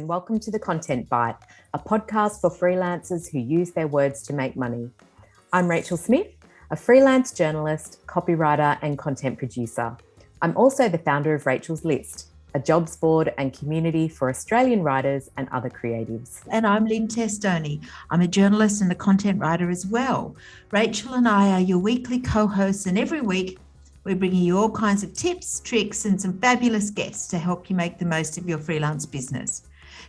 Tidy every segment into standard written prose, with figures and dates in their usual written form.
and welcome to the Content Bite, a podcast for freelancers who use their words to make money. I'm Rachel Smith, a freelance journalist, copywriter, and content producer. I'm also the founder of Rachel's List, a jobs board and community for Australian writers and other creatives. And I'm Lynn Testoni. I'm a journalist and a content writer as well. Rachel and I are your weekly co-hosts, and every week we're bringing you all kinds of tips, tricks, and some fabulous guests to help you make the most of your freelance business.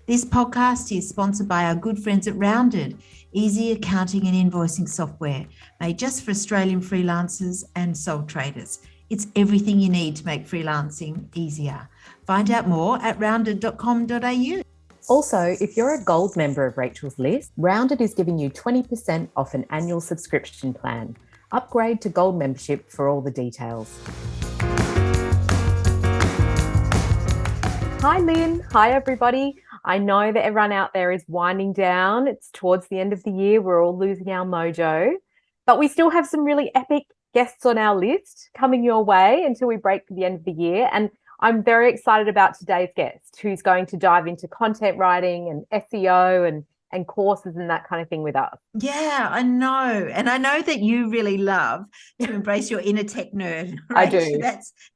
This podcast is sponsored by our good friends at Rounded, easy accounting and invoicing software made just for Australian freelancers and sole traders. It's everything you need to make freelancing easier. Find out more at rounded.com.au. Also, if you're a gold member of Rachel's List, Rounded is giving you 20% off an annual subscription plan. Upgrade to gold membership for all the details. Hi, Lynn. Hi, everybody. I know that everyone out there is winding down. It's towards the end of the year. We're all losing our mojo, but we still have some really epic guests on our list coming your way until we break for the end of the year. And I'm very excited about today's guest, who's going to dive into content writing and SEO and courses and that kind of thing with us. Yeah, I know. And I know that you really love to embrace your inner tech nerd. Right? I do.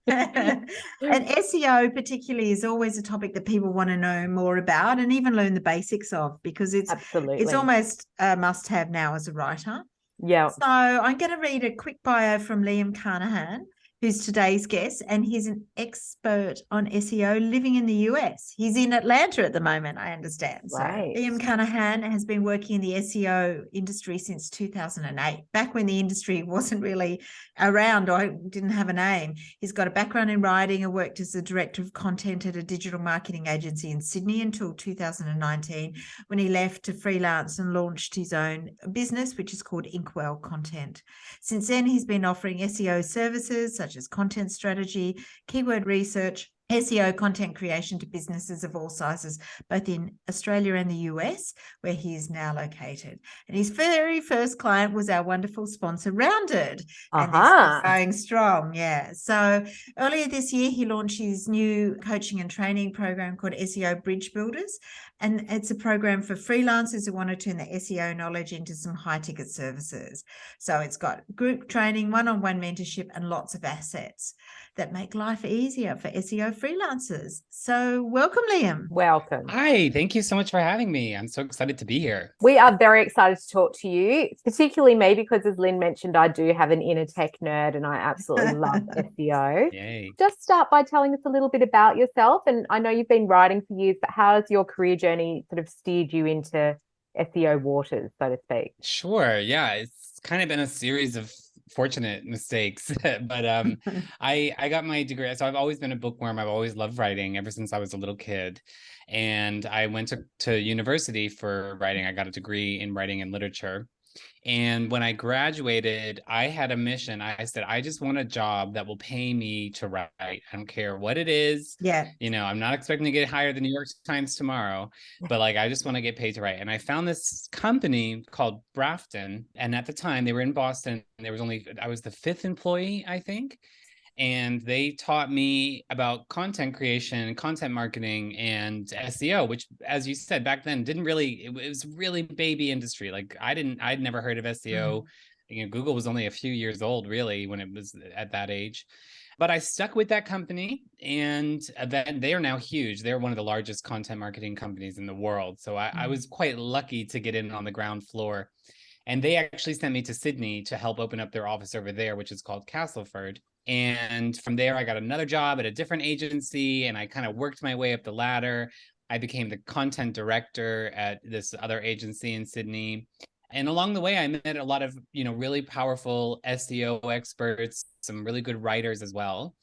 And SEO particularly is always a topic that people want to know more about and even learn the basics of, because it's almost a must-have now as a writer. Yeah. So I'm going to read a quick bio from Liam Carnaham, who's today's guest, and he's an expert on SEO living in the US. He's in Atlanta at the moment, I understand. Right. So Liam Carnaham has been working in the SEO industry since 2008, back when the industry wasn't really around or didn't have a name. He's got a background in writing and worked as a director of content at a digital marketing agency in Sydney until 2019, when he left to freelance and launched his own business, which is called Inkwell Content. Since then, he's been offering SEO services such as content strategy, keyword research, SEO content creation to businesses of all sizes, both in Australia and the US, where he is now located. And his very first client was our wonderful sponsor, Rounded. And this is going strong, yeah. So earlier this year, he launched his new coaching and training program called SEO Bridge Builders. And it's a program for freelancers who want to turn their SEO knowledge into some high-ticket services. So it's got group training, one-on-one mentorship, and lots of assets that make life easier for SEO freelancers. So welcome, Liam. Welcome. Hi, thank you so much for having me. I'm so excited to be here. We are very excited to talk to you, particularly me, because as Lynn mentioned, I do have an inner tech nerd and I absolutely love SEO. Yay. Just start by telling us a little bit about yourself. And I know you've been writing for years, but how has your career journey sort of steered you into SEO waters, so to speak? Sure. Yeah, it's kind of been a series of fortunate mistakes, but I got my degree. So I've always been a bookworm. I've always loved writing ever since I was a little kid. And I went to university for writing. I got a degree in writing and literature. And when I graduated, I had a mission. I said, I just want a job that will pay me to write. I don't care what it is. Yeah. You know, I'm not expecting to get hired at the New York Times tomorrow, but like, I just want to get paid to write. And I found this company called Brafton. And at the time they were in Boston. And I was the 5th employee, I think. And they taught me about content creation, content marketing, and SEO, which, as you said, back then it was really baby industry. Like I'd never heard of SEO. You know, Google was only a few years old, really, when it was at that age. But I stuck with that company, and then they are now huge. They're one of the largest content marketing companies in the world. So I was quite lucky to get in on the ground floor. And they actually sent me to Sydney to help open up their office over there, which is called Castleford. And from there, I got another job at a different agency, and I kind of worked my way up the ladder. I became the content director at this other agency in Sydney. And along the way, I met a lot of, really powerful SEO experts, some really good writers as well,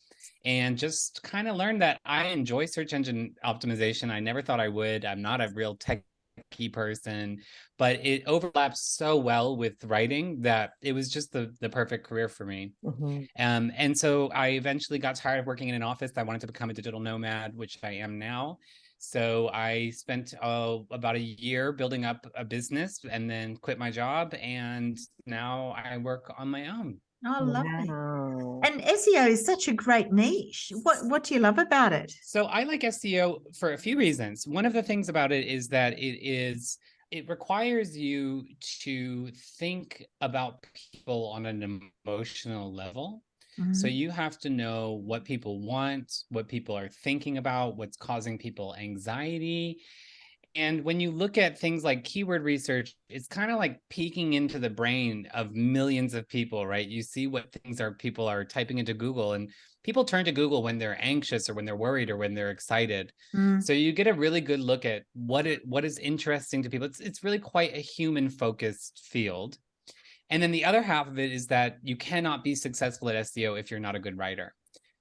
and just kind of learned that I enjoy search engine optimization. I never thought I would. I'm not a real key person, but it overlaps so well with writing that it was just the perfect career for me. And so I eventually got tired of working in an office. I wanted to become a digital nomad, which I am now. So I spent about a year building up a business and then quit my job. And now I work on my own. Oh, lovely. Wow. And SEO is such a great niche. What do you love about it? So I like SEO for a few reasons. One of the things about it is that it requires you to think about people on an emotional level. So you have to know what people want, what people are thinking about, what's causing people anxiety. And when you look at things like keyword research, it's kind of like peeking into the brain of millions of people, right? You see what things are people are typing into Google, and people turn to Google when they're anxious or when they're worried or when they're excited. So you get a really good look at what is interesting to people. It's really quite a human focused field. And then the other half of it is that you cannot be successful at SEO if you're not a good writer.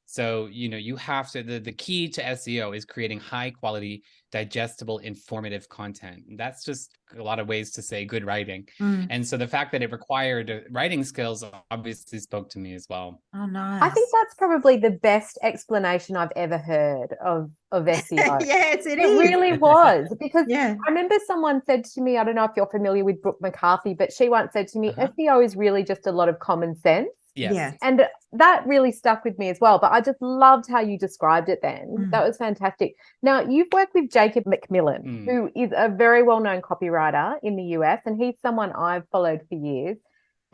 So, you have to, the key to SEO is creating high quality, digestible, informative content. And that's just a lot of ways to say good writing. And so the fact that it required writing skills obviously spoke to me as well. Oh, nice. I think that's probably the best explanation I've ever heard of SEO. Yes, it It is. really was, because Yeah. I remember someone said to me, I don't know if you're familiar with Brooke McCarthy, but she once said to me, SEO is really just a lot of common sense. Yes. Yeah. And that really stuck with me as well. But I just loved how you described it then. That was fantastic. Now, you've worked with Jacob McMillan, who is a very well-known copywriter in the US, and he's someone I've followed for years.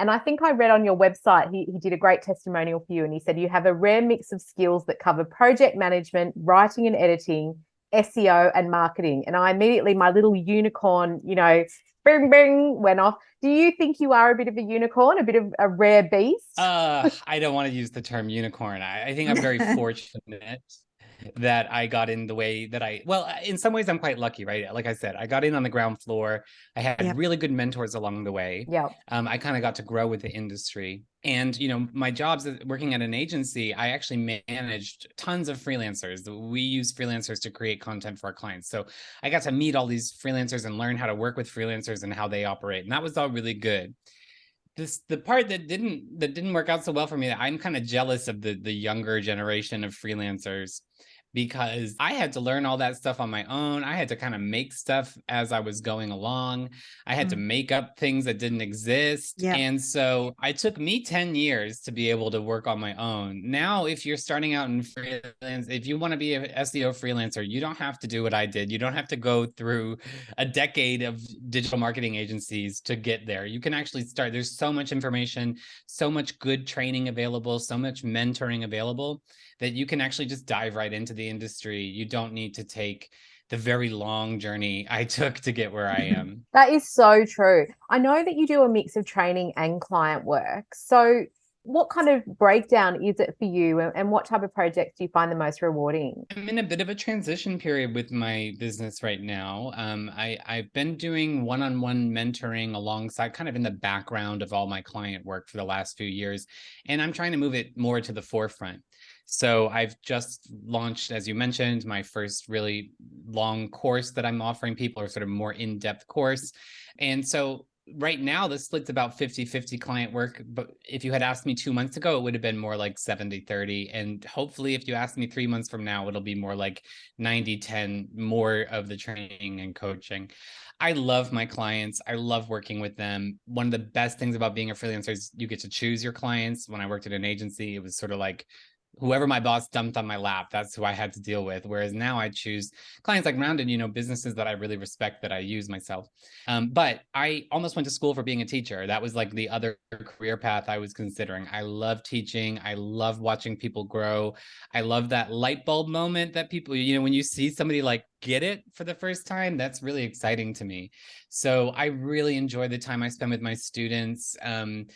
And I think I read on your website, he did a great testimonial for you. And he said, you have a rare mix of skills that cover project management, writing and editing, SEO, and marketing. And I immediately, my little unicorn, bing, bing, went off. Do you think you are a bit of a unicorn, a bit of a rare beast? I don't want to use the term unicorn. I think I'm very fortunate that I got in the way that in some ways I'm quite lucky, right? Like I said, I got in on the ground floor. I had really good mentors along the way. Yeah. I kind of got to grow with the industry. And, my jobs working at an agency, I actually managed tons of freelancers. We use freelancers to create content for our clients. So I got to meet all these freelancers and learn how to work with freelancers and how they operate. And that was all really good. The part that didn't work out so well for me, I'm kind of jealous of the younger generation of freelancers, because I had to learn all that stuff on my own. I had to kind of make stuff as I was going along. I had to make up things that didn't exist. Yeah. And so it took me 10 years to be able to work on my own. Now, if you're starting out in freelance, if you want to be an SEO freelancer, you don't have to do what I did. You don't have to go through a decade of digital marketing agencies to get there. You can actually start. There's so much information, so much good training available, so much mentoring available, that you can actually just dive right into the industry. You don't need to take the very long journey I took to get where I am. That is so true. I know that you do a mix of training and client work. So what kind of breakdown is it for you, and what type of projects do you find the most rewarding? I'm in a bit of a transition period with my business right now. I've been doing one-on-one mentoring alongside, kind of in the background of all my client work for the last few years, and I'm trying to move it more to the forefront. So I've just launched, as you mentioned, my first really long course that I'm offering people, or sort of more in-depth course. And so right now the split's about 50-50 client work. But if you had asked me 2 months ago, it would have been more like 70-30. And hopefully if you ask me 3 months from now, it'll be more like 90-10, more of the training and coaching. I love my clients. I love working with them. One of the best things about being a freelancer is you get to choose your clients. When I worked at an agency, it was sort of like whoever my boss dumped on my lap, that's who I had to deal with. Whereas now I choose clients like rounded, businesses that I really respect, that I use myself. But I almost went to school for being a teacher. That was like the other career path I was considering. I love teaching. I love watching people grow. I love that light bulb moment that people, when you see somebody like get it for the first time, that's really exciting to me. So I really enjoy the time I spend with my students. And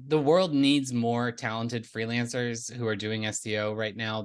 the world needs more talented freelancers who are doing SEO right now.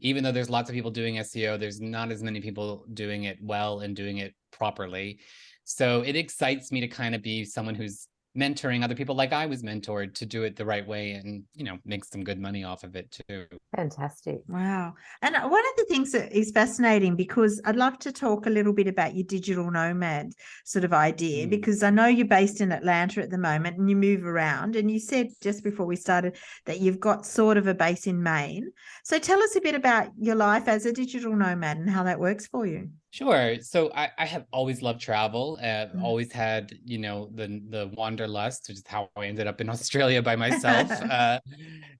Even though there's lots of people doing SEO, there's not as many people doing it well and doing it properly. So it excites me to kind of be someone who's mentoring other people like I was mentored to do it the right way, and make some good money off of it too. Fantastic. Wow. And one of the things that is fascinating, because I'd love to talk a little bit about your digital nomad sort of idea, because I know you're based in Atlanta at the moment and you move around, and you said just before we started that you've got sort of a base in Maine. So tell us a bit about your life as a digital nomad and how that works for you. Sure. So I have always loved travel. Mm. Always had, you know, the wanderlust, which is how I ended up in Australia by myself.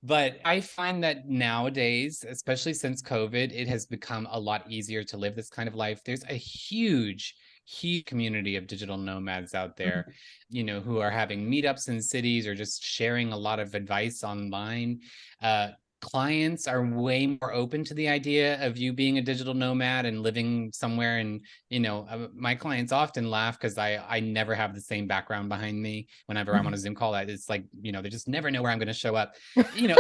But I find that nowadays, especially since COVID, it has become a lot easier to live this kind of life. There's a huge community of digital nomads out Mm. there, you know, who are having meetups in cities or just sharing a lot of advice online. Clients are way more open to the idea of you being a digital nomad and living somewhere. And, you know, my clients often laugh because I never have the same background behind me whenever I'm on a Zoom call. It's like, you know, they just never know where I'm going to show up. You know,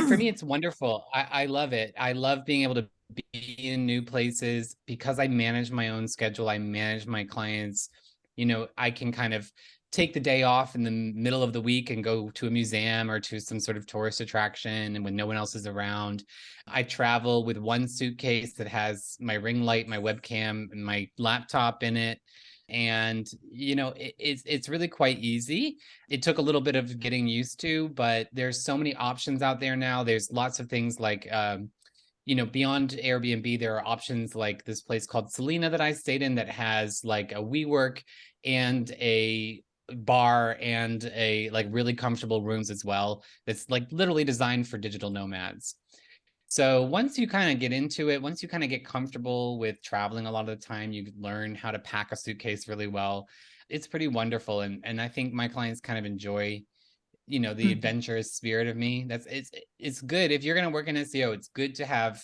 for me, it's wonderful. I love it. I love being able to be in new places because I manage my own schedule. I manage my clients. You know, I can kind of take the day off in the middle of the week and go to a museum or to some sort of tourist attraction and when no one else is around. I travel with one suitcase that has my ring light, my webcam, and my laptop in it. And, you know, it's really quite easy. It took a little bit of getting used to, but there's so many options out there now. There's lots of things like, you know, beyond Airbnb, there are options like this place called Selena that I stayed in that has like a WeWork and a bar and a like really comfortable rooms as well. That's like literally designed for digital nomads. So once you kind of get into it, once you kind of get comfortable with traveling a lot of the time, you learn how to pack a suitcase really well. It's pretty wonderful. And I think my clients kind of enjoy, you know, the adventurous spirit of me. It's good if you're going to work in SEO. It's good to have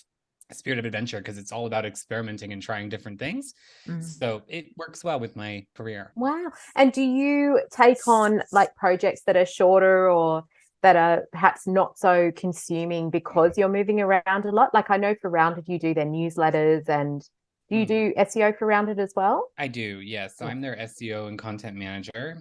a spirit of adventure because it's all about experimenting and trying different things. Mm. So it works well with my career. Wow. And do you take on like projects that are shorter or that are perhaps not so consuming because you're moving around a lot? Like I know for Rounded you do their newsletters, and do you do SEO for Rounded as well? I do, yes. So Cool. I'm their SEO and content manager.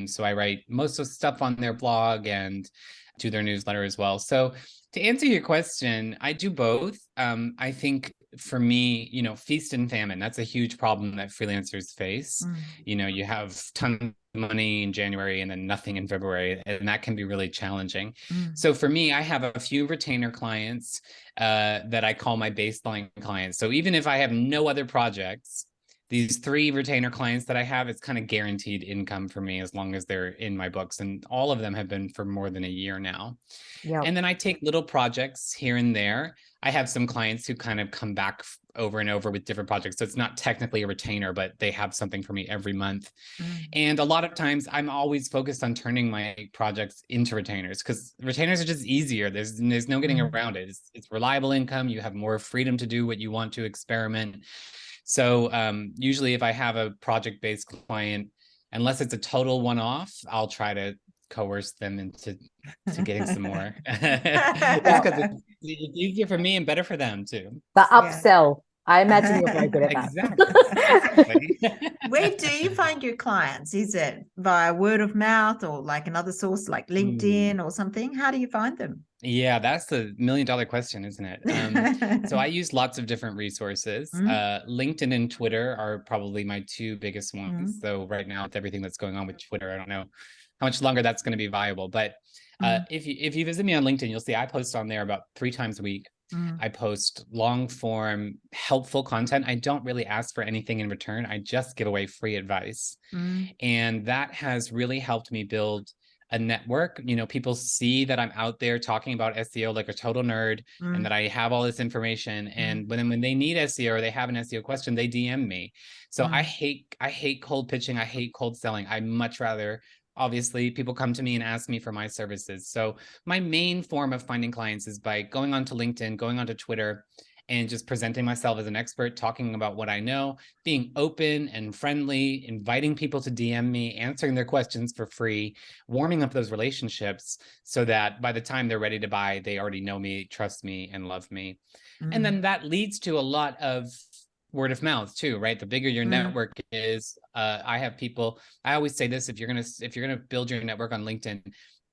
So I write most of the stuff on their blog and do their newsletter as well. So to answer your question, I do both. I think for me, you know, feast and famine, that's a huge problem that freelancers face. Mm. You know, you have tons of money in January and then nothing in February, and that can be really challenging. Mm. So for me, I have a few retainer clients that I call my baseline clients. So even if I have no other projects, these 3 retainer clients that I have, it's kind of guaranteed income for me as long as they're in my books. And all of them have been for more than a year now. Yeah. And then I take little projects here and there. I have some clients who kind of come back over and over with different projects. So it's not technically a retainer, but they have something for me every month. Mm. And a lot of times I'm always focused on turning my projects into retainers because retainers are just easier. There's no getting around it. It's reliable income. You have more freedom to do what you want to experiment. So usually if I have a project-based client, unless it's a total one-off, I'll try to coerce them into getting some more. Just because it's easier for me and better for them too. The upsell. I imagine you're very good at that. Exactly. Where do you find your clients? Is it via word of mouth or like another source like LinkedIn or something? How do you find them? Yeah, that's the $1 million question, isn't it? So I use lots of different resources. LinkedIn and Twitter are probably my 2 biggest ones. So right now, with everything that's going on with Twitter, I don't know how much longer that's going to be viable. But if you visit me on LinkedIn, you'll see I post on there about 3 times a week. I post long form, helpful content. I don't really ask for anything in return. I just give away free advice. And that has really helped me build a network. You know, people see that I'm out there talking about SEO like a total nerd and that I have all this information. And when they need SEO or they have an SEO question, they DM me. So I hate cold pitching. I hate cold selling. I much rather, obviously, people come to me and ask me for my services. So my main form of finding clients is by going onto LinkedIn, going onto Twitter, and just presenting myself as an expert, talking about what I know, being open and friendly, inviting people to DM me, answering their questions for free, warming up those relationships so that by the time they're ready to buy, they already know me, trust me, and love me. And then that leads to a lot of word of mouth too, right? The bigger your network is, I have people, I always say this, if you're gonna build your network on LinkedIn,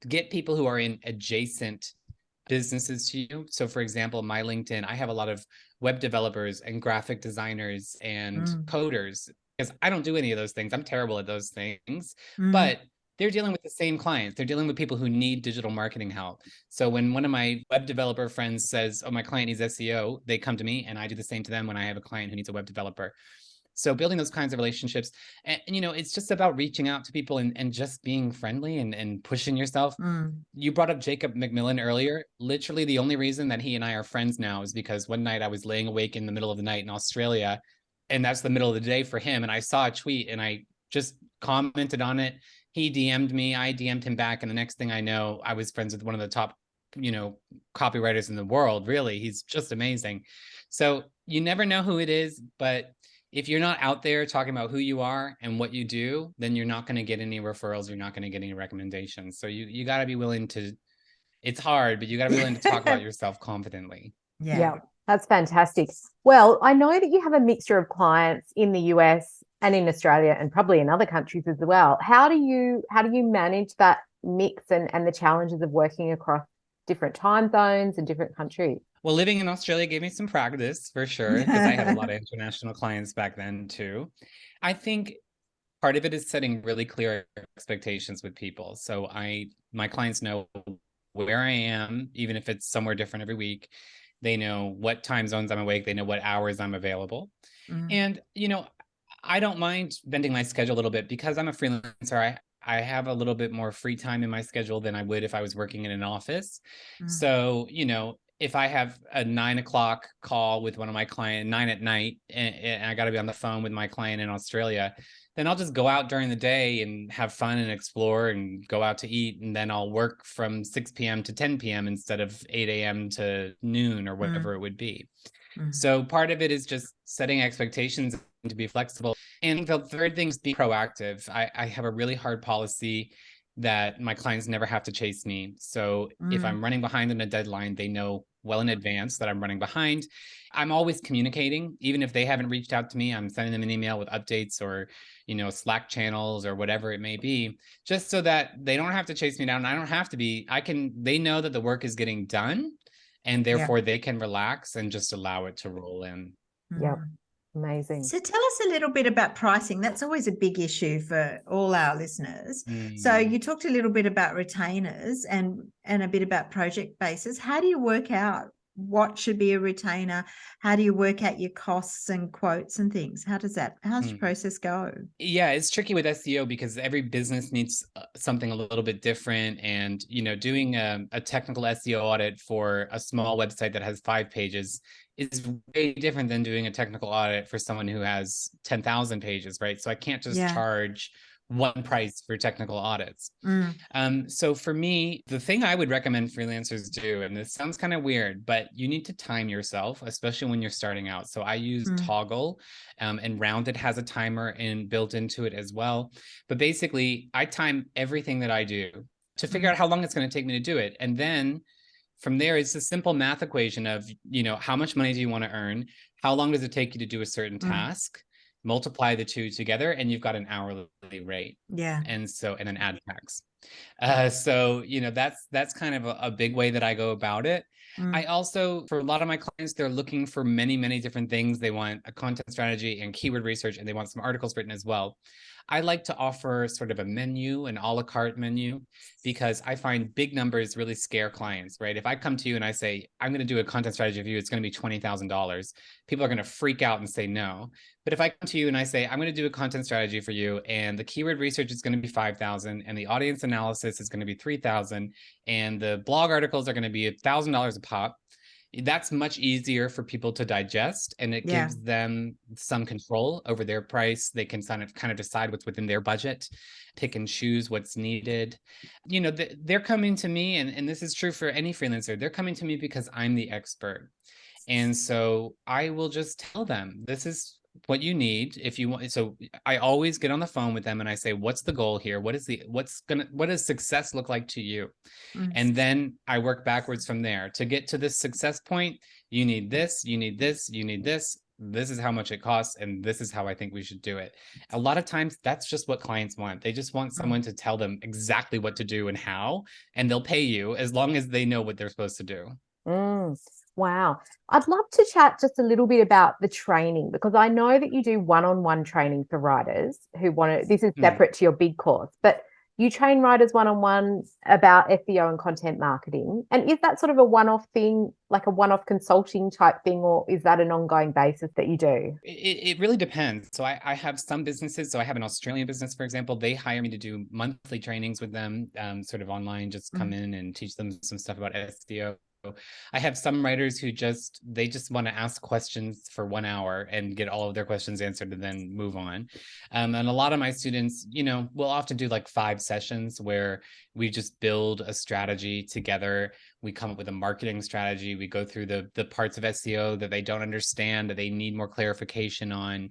get people who are in adjacent businesses to you. So for example, my LinkedIn, I have a lot of web developers and graphic designers and coders because I don't do any of those things. I'm terrible at those things, but they're dealing with the same clients. They're dealing with people who need digital marketing help. So when one of my web developer friends says, oh, my client needs SEO, they come to me, and I do the same to them when I have a client who needs a web developer. So building those kinds of relationships, and it's just about reaching out to people and just being friendly and pushing yourself. You brought up Jacob McMillan earlier. Literally the only reason that he and I are friends now is because one night I was laying awake in the middle of the night in Australia, and that's the middle of the day for him. And I saw a tweet and I just commented on it. He DM'd me, I DM'd him back. And the next thing I know, I was friends with one of the top, copywriters in the world. Really, he's just amazing. So you never know who it is, but if you're not out there talking about who you are and what you do, then you're not going to get any referrals. You're not going to get any recommendations. So you got to be willing to, it's hard, but you got to be willing to talk about yourself confidently. Yeah, that's fantastic. Well, I know that you have a mixture of clients in the US and in Australia and probably in other countries as well. How do you manage that mix and the challenges of working across different time zones and different countries? Well, living in Australia gave me some practice for sure, because I had a lot of international clients back then too. I think part of it is setting really clear expectations with people. So my clients know where I am, even if it's somewhere different every week. They know what time zones I'm awake. They know what hours I'm available. And, I don't mind bending my schedule a little bit because I'm a freelancer. I have a little bit more free time in my schedule than I would if I was working in an office. So, if I have a 9 o'clock call with one of my clients, 9 at night, and I got to be on the phone with my client in Australia, then I'll just go out during the day and have fun and explore and go out to eat. And then I'll work from 6 p.m. to 10 p.m. instead of 8 a.m. to noon or whatever it would be. So part of it is just setting expectations and to be flexible. And the third thing is be proactive. I have a really hard policy that my clients never have to chase me. So if I'm running behind on a deadline, they know well in advance that I'm running behind. I'm always communicating. Even if they haven't reached out to me, I'm sending them an email with updates or, Slack channels or whatever it may be, just so that they don't have to chase me down. I don't have to be, they know that the work is getting done, and therefore they can relax and just allow it to roll in. Yep. Amazing. So tell us a little bit about pricing. That's always a big issue for all our listeners. So you talked a little bit about retainers and a bit about project basis. How do you work out what should be a retainer? How do you work out your costs and quotes and things? How's the process go? Yeah, it's tricky with SEO because every business needs something a little bit different. And, doing a technical SEO audit for a small website that has 5 pages is way different than doing a technical audit for someone who has 10,000 pages, right? So I can't just charge one price for technical audits. So for me, the thing I would recommend freelancers do, and this sounds kind of weird, but you need to time yourself, especially when you're starting out. So I use Toggle, and Rounded has a timer built into it as well. But basically, I time everything that I do to figure out how long it's going to take me to do it. And then from there, it's a simple math equation of, how much money do you want to earn? How long does it take you to do a certain task? Multiply the two together, and you've got an hourly rate. And an ad tax. So, that's kind of a big way that I go about it. I also, for a lot of my clients, they're looking for many, many different things. They want a content strategy and keyword research, and they want some articles written as well. I like to offer sort of a menu, an a la carte menu, because I find big numbers really scare clients, right? If I come to you and I say, I'm going to do a content strategy for you, it's going to be $20,000. People are going to freak out and say no. But if I come to you and I say, I'm going to do a content strategy for you, and the keyword research is going to be $5,000, and the audience analysis is going to be $3,000, and the blog articles are going to be $1,000 a pop, that's much easier for people to digest, and it gives them some control over their price. They can kind of decide what's within their budget, pick and choose what's needed. They're coming to me, and this is true for any freelancer. They're coming to me because I'm the expert. And so I will just tell them, this is what you need if you want. So I always get on the phone with them and I say, what's the goal here? What does success look like to you? And then I work backwards from there. To get to this success point, you need this, you need this, you need this. This is how much it costs, and this is how I think we should do it. A lot of times that's just what clients want. They just want someone to tell them exactly what to do and how, and they'll pay you as long as they know what they're supposed to do. Wow. I'd love to chat just a little bit about the training, because I know that you do one-on-one training for writers who want to, this is separate to your big course, but you train writers one-on-one about SEO and content marketing. And is that sort of a one-off thing, like a one-off consulting type thing, or is that an ongoing basis that you do? It really depends. So I have some businesses. So I have an Australian business, for example. They hire me to do monthly trainings with them, sort of online, just come in and teach them some stuff about SEO. I have some writers who just want to ask questions for 1 hour and get all of their questions answered and then move on. And a lot of my students, will often do like 5 sessions where we just build a strategy together. We come up with a marketing strategy. We go through the parts of SEO that they don't understand, that they need more clarification on.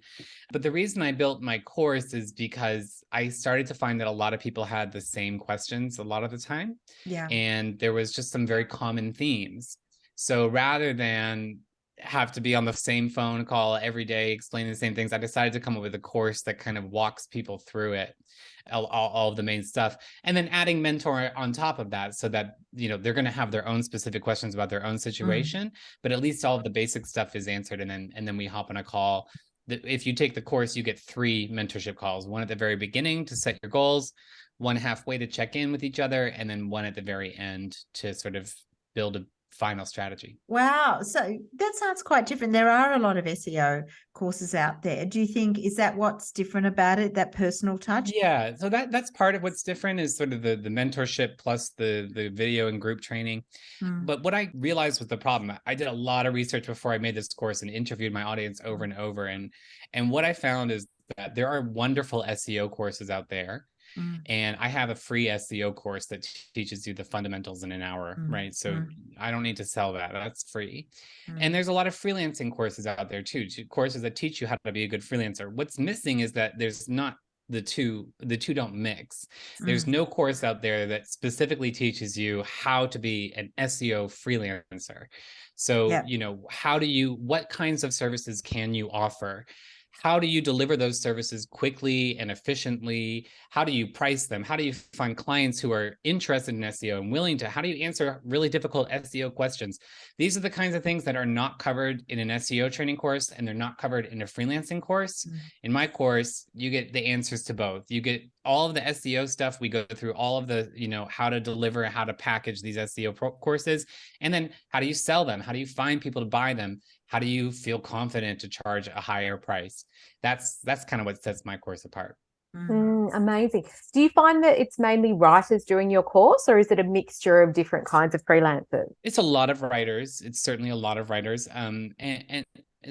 But the reason I built my course is because I started to find that a lot of people had the same questions a lot of the time. Yeah. And there was just some very common themes. So rather than have to be on the same phone call every day explaining the same things, I decided to come up with a course that kind of walks people through it, all of the main stuff, and then adding mentor on top of that, so that they're going to have their own specific questions about their own situation, but at least all of the basic stuff is answered, and then we hop on a call. If you take the course, you get 3 mentorship calls: one at the very beginning to set your goals, one halfway to check in with each other, and then one at the very end to sort of build a final strategy. Wow. So that sounds quite different. There are a lot of SEO courses out there. Do you think, is that what's different about it, that personal touch? Yeah. So that's part of what's different, is sort of the mentorship plus the video and group training. But what I realized was the problem. I did a lot of research before I made this course and interviewed my audience over and over. And what I found is that there are wonderful SEO courses out there. And I have a free SEO course that teaches you the fundamentals in an hour, right? So I don't need to sell that. That's free. And there's a lot of freelancing courses out there too, courses that teach you how to be a good freelancer. What's missing is that there's not the two don't mix. There's no course out there that specifically teaches you how to be an SEO freelancer. So, what kinds of services can you offer? How do you deliver those services quickly and efficiently? How do you price them? How do you find clients who are interested in SEO and willing to? How do you answer really difficult SEO questions? These are the kinds of things that are not covered in an SEO training course, and they're not covered in a freelancing course. In my course, you get the answers to both. You get all of the SEO stuff. We go through all of the, how to deliver, how to package these SEO courses. And then how do you sell them? How do you find people to buy them? How do you feel confident to charge a higher price? That's kind of what sets my course apart. Amazing. Do you find that it's mainly writers doing your course, or is it a mixture of different kinds of freelancers? It's a lot of writers. It's certainly a lot of writers. And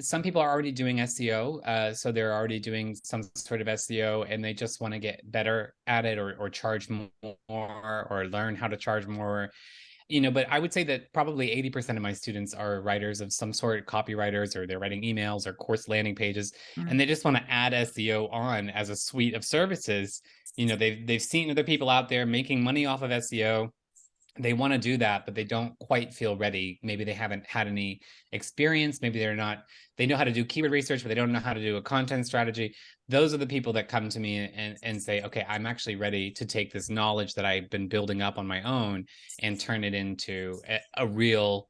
some people are already doing SEO. So they're already doing some sort of SEO, and they just want to get better at it, or charge more, or learn how to charge more. But I would say that probably 80% of my students are writers of some sort, copywriters, or they're writing emails or course landing pages, and they just want to add SEO on as a suite of services. They've seen other people out there making money off of SEO. They want to do that, but they don't quite feel ready. Maybe they haven't had any experience. Maybe they know how to do keyword research, but they don't know how to do a content strategy. Those are the people that come to me and say, okay, I'm actually ready to take this knowledge that I've been building up on my own and turn it into a real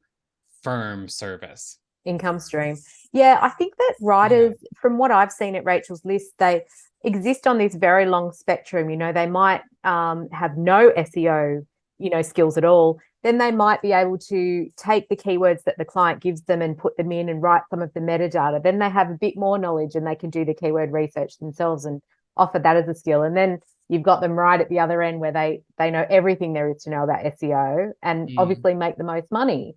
firm service. Income stream. Yeah, I think that writers, from what I've seen at Rachel's List, they exist on this very long spectrum. They might have no SEO skills at all. Then they might be able to take the keywords that the client gives them and put them in and write some of the metadata. Then they have a bit more knowledge and they can do the keyword research themselves and offer that as a skill. And then you've got them right at the other end where they know everything there is to know about SEO and obviously make the most money.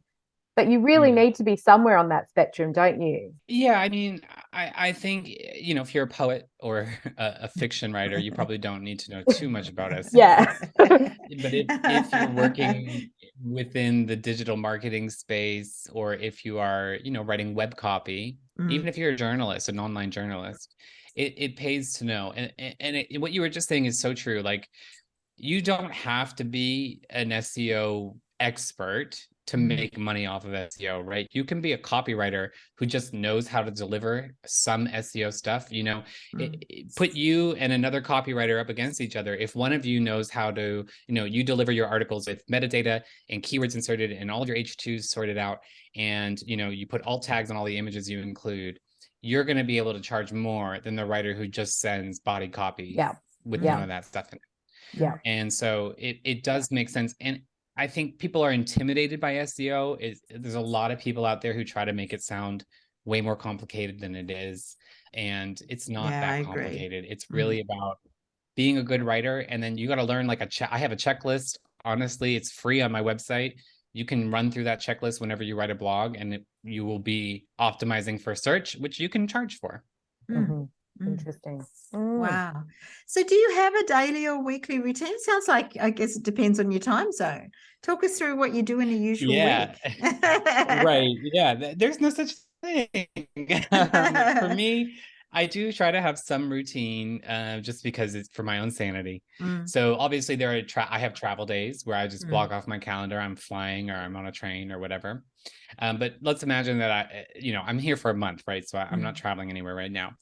But you really need to be somewhere on that spectrum, don't you? Yeah, I mean, I think, if you're a poet or a fiction writer, you probably don't need to know too much about SEO. Yeah. But if you're working within the digital marketing space, or if you are, writing web copy, even if you're a journalist, an online journalist, it pays to know. And what you were just saying is so true. Like, you don't have to be an SEO expert to make money off of SEO, right? You can be a copywriter who just knows how to deliver some SEO stuff. Put you and another copywriter up against each other. If one of you knows how to, you deliver your articles with metadata and keywords inserted and all of your H2s sorted out, and you put alt tags on all the images you include, you're going to be able to charge more than the writer who just sends body copy with none of that stuff in it. Yeah. And so it does make sense. And I think people are intimidated by SEO. There's a lot of people out there who try to make it sound way more complicated than it is. And it's not Yeah, I that agree. complicated. It's really about being a good writer. And then you got to learn like I have a checklist. Honestly, it's free on my website. You can run through that checklist whenever you write a blog, and you will be optimizing for search, which you can charge for. Interesting. Wow. So do you have a daily or weekly routine? Sounds like, I guess it depends on your time zone. Talk us through what you do in a usual week. Right. Yeah. There's no such thing. For me, I do try to have some routine, just because it's for my own sanity. So obviously I have travel days where I just block off my calendar. I'm flying or I'm on a train or whatever. But let's imagine that I'm here for a month, right? So I'm not traveling anywhere right now.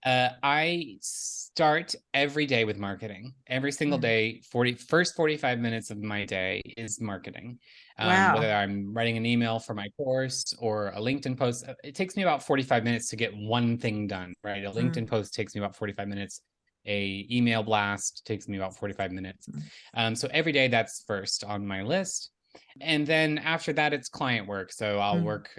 I start every day with marketing. Every single day, first 45 minutes of my day is marketing. Wow. Whether I'm writing an email for my course or a LinkedIn post, it takes me about 45 minutes to get one thing done, right? A LinkedIn post takes me about 45 minutes. A email blast takes me about 45 minutes. So every day that's first on my list. And then after that, it's client work. So I'll work,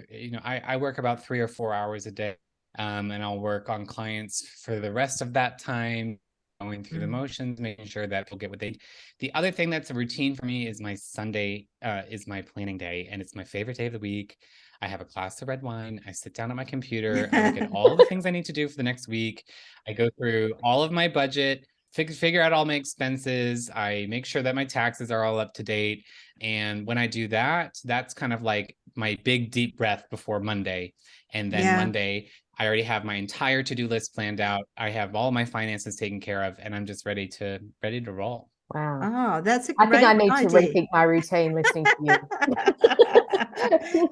I work about 3 or 4 hours a day. And I'll work on clients for the rest of that time, going through the motions, making sure that people get what they. The other thing that's a routine for me is my Sunday is my planning day, and it's my favorite day of the week. I have a glass of red wine. I sit down at my computer. I look at all the things I need to do for the next week. I go through all of my budget, figure out all my expenses. I make sure that my taxes are all up to date. And when I do that, that's kind of like my big deep breath before Monday. And then Monday, I already have my entire to-do list planned out. I have all my finances taken care of, and I'm just ready to roll. Wow. Oh, that's a great I think I need idea. to rethink my routine listening to you.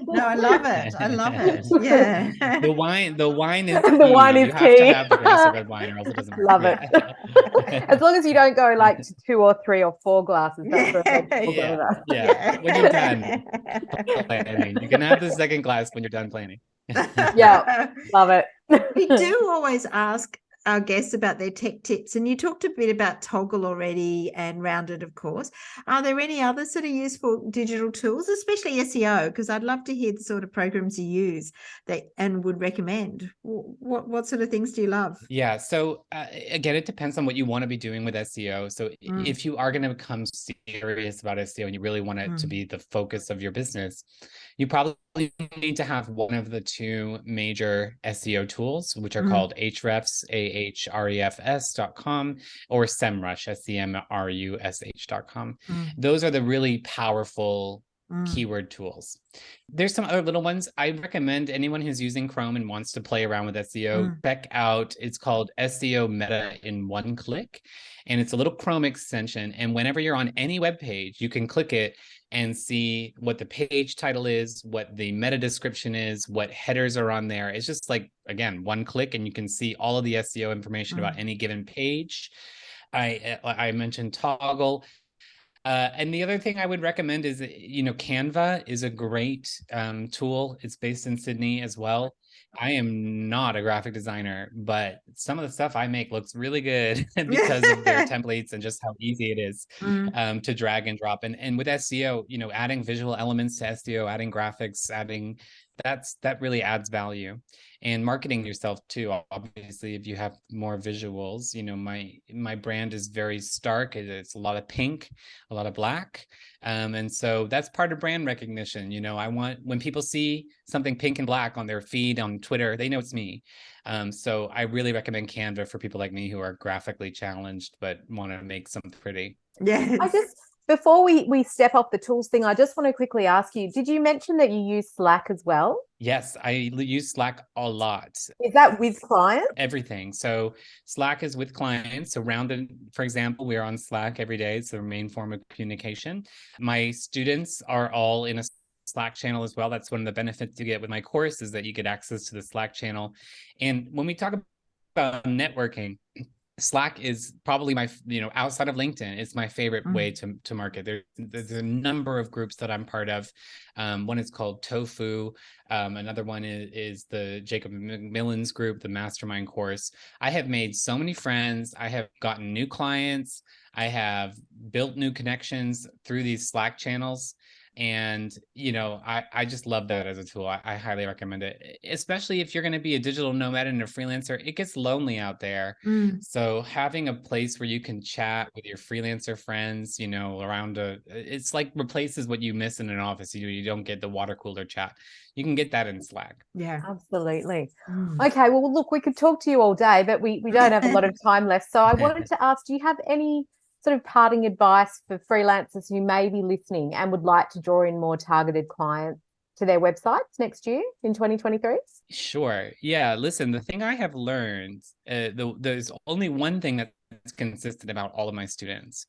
No, I love it. I love it. Yeah. The wine is The key. wine is You have key. to have the glass of red wine, or else it doesn't work. Love it. As long as you don't go like to 2 or 3 or 4 glasses. That's yeah. When you're done planning, you can have the second glass when you're done planning. Yeah, love it. We do always ask our guests about their tech tips, and you talked a bit about Toggle already and Rounded, of course. Are there any other sort of useful digital tools, especially SEO? Because I'd love to hear the sort of programs you use and would recommend. What sort of things do you love? Yeah, so again, it depends on what you want to be doing with SEO. So if you are going to become serious about SEO and you really want it to be the focus of your business, you probably need to have one of the 2 major SEO tools, which are called Ahrefs, ahrefs.com, or SEMrush, semrush.com. Those are the really powerful keyword tools. There's some other little ones. I recommend anyone who's using Chrome and wants to play around with SEO, check out, it's called SEO Meta in one click. And it's a little Chrome extension. And whenever you're on any web page, you can click it and see what the page title is, what the meta description is, what headers are on there. It's just like, again, one click and you can see all of the SEO information about any given page. I mentioned Toggle. And the other thing I would recommend is, Canva is a great tool. It's based in Sydney as well. I am not a graphic designer, but some of the stuff I make looks really good because of their templates and just how easy it is to drag and drop. And with SEO, adding visual elements to SEO, adding graphics, that really adds value. And marketing yourself too. Obviously, if you have more visuals, my brand is very stark. It's a lot of pink, a lot of black. And so that's part of brand recognition. I want, when people see something pink and black on their feed on Twitter, they know it's me. So I really recommend Canva for people like me who are graphically challenged but want to make something pretty. Yes. Before we step off the tools thing, I just want to quickly ask you, did you mention that you use Slack as well? Yes, I use Slack a lot. Is that with clients? Everything. So Slack is with clients. So Rounded, for example, we're on Slack every day. It's the main form of communication. My students are all in a Slack channel as well. That's one of the benefits you get with my course, is that you get access to the Slack channel. And when we talk about networking, Slack is probably my, outside of LinkedIn, it's my favorite way to market. There's a number of groups that I'm part of. One is called Tofu. Another one is the Jacob McMillan's group, the mastermind course. I have made so many friends. I have gotten new clients. I have built new connections through these Slack channels. And, I just love that as a tool. I highly recommend it, especially if you're going to be a digital nomad and a freelancer. It gets lonely out there. So having a place where you can chat with your freelancer friends, it's like replaces what you miss in an office. You don't get the water cooler chat. You can get that in Slack. Yeah, absolutely. Okay, well, look, we could talk to you all day, but we don't have a lot of time left. So I wanted to ask, do you have any sort of parting advice for freelancers who may be listening and would like to draw in more targeted clients to their websites next year in 2023? Sure. Yeah. Listen, the thing I have learned, there's only one thing that's consistent about all of my students,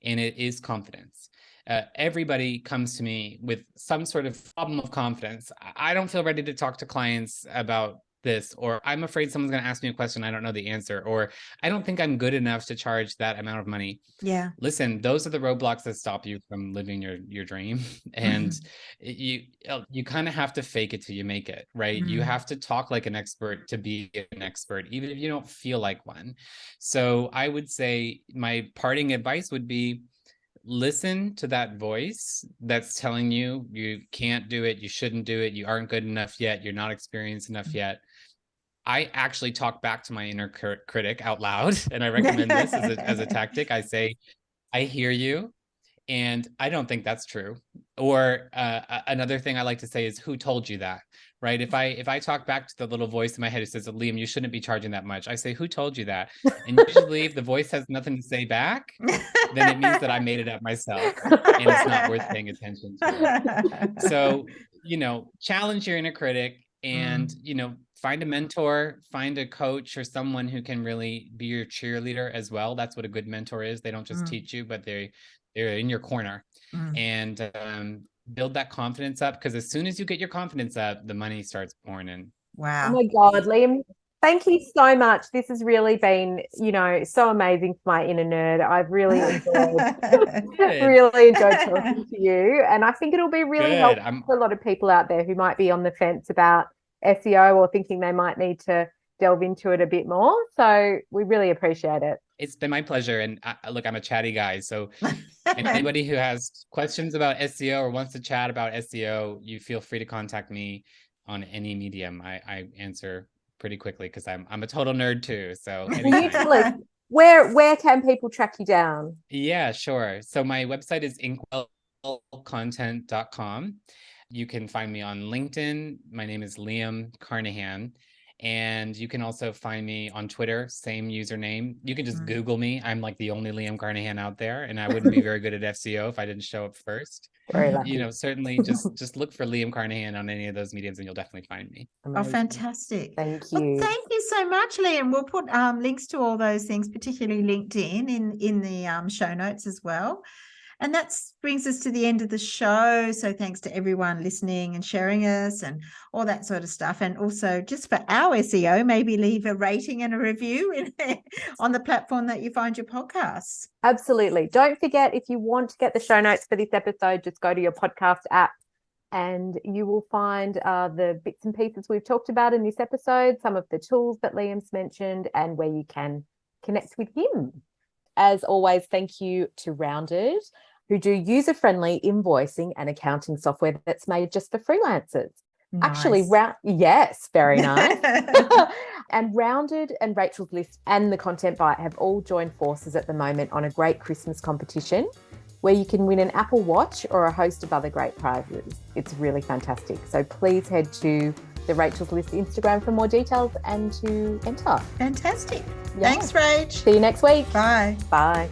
and it is confidence. Everybody comes to me with some sort of problem of confidence. I don't feel ready to talk to clients about this, or I'm afraid someone's going to ask me a question I don't know the answer, or I don't think I'm good enough to charge that amount of money. Yeah. Listen, those are the roadblocks that stop you from living your dream. And you kind of have to fake it till you make it, right? You have to talk like an expert to be an expert, even if you don't feel like one. So I would say my parting advice would be, listen to that voice that's telling you you can't do it, you shouldn't do it, you aren't good enough yet, you're not experienced enough yet. I actually talk back to my inner critic out loud, and I recommend this as a tactic. I say, I hear you, and I don't think that's true. Or another thing I like to say is, who told you that? Right? If I talk back to the little voice in my head who says, Liam, you shouldn't be charging that much, I say, who told you that? And usually if the voice has nothing to say back, then it means that I made it up myself and it's not worth paying attention to. So, challenge your inner critic and, find a mentor, find a coach or someone who can really be your cheerleader as well. That's what a good mentor is. They don't just teach you, but they're in your corner. And build that confidence up, because as soon as you get your confidence up, the money starts pouring in. Wow. Oh my God, Liam, thank you so much. This has really been, so amazing for my inner nerd. I've really enjoyed talking to you. And I think it'll be really helpful for a lot of people out there who might be on the fence about SEO or thinking they might need to delve into it a bit more. So we really appreciate it. It's been my pleasure. And look, I'm a chatty guy. So anybody who has questions about SEO or wants to chat about SEO, you feel free to contact me on any medium. I answer pretty quickly because I'm a total nerd too. So anytime. Where can people track you down? Yeah, sure. So my website is inkwellcontent.com. You can find me on LinkedIn. My name is Liam Carnaham. And you can also find me on Twitter, same username. You can just Google me. I'm like the only Liam Carnaham out there, and I wouldn't be very good at SEO if I didn't show up first. Very lucky. Certainly just look for Liam Carnaham on any of those mediums and you'll definitely find me. Amazing. Oh, fantastic. Thank you. Well, thank you so much, Liam. We'll put links to all those things, particularly LinkedIn, in the show notes as well. And that brings us to the end of the show. So thanks to everyone listening and sharing us and all that sort of stuff. And also just for our SEO, maybe leave a rating and a review on the platform that you find your podcasts. Absolutely. Don't forget, if you want to get the show notes for this episode, just go to your podcast app and you will find the bits and pieces we've talked about in this episode, some of the tools that Liam's mentioned, and where you can connect with him. As always, thank you to Rounded, who do user-friendly invoicing and accounting software that's made just for freelancers. Nice. Actually, yes, very nice. And Rounded and Rachel's List and the Content Bite have all joined forces at the moment on a great Christmas competition where you can win an Apple Watch or a host of other great prizes. It's really fantastic. So please head to the Rachel's List Instagram for more details and to enter. Fantastic. Yeah. Thanks, Rach. See you next week. Bye. Bye.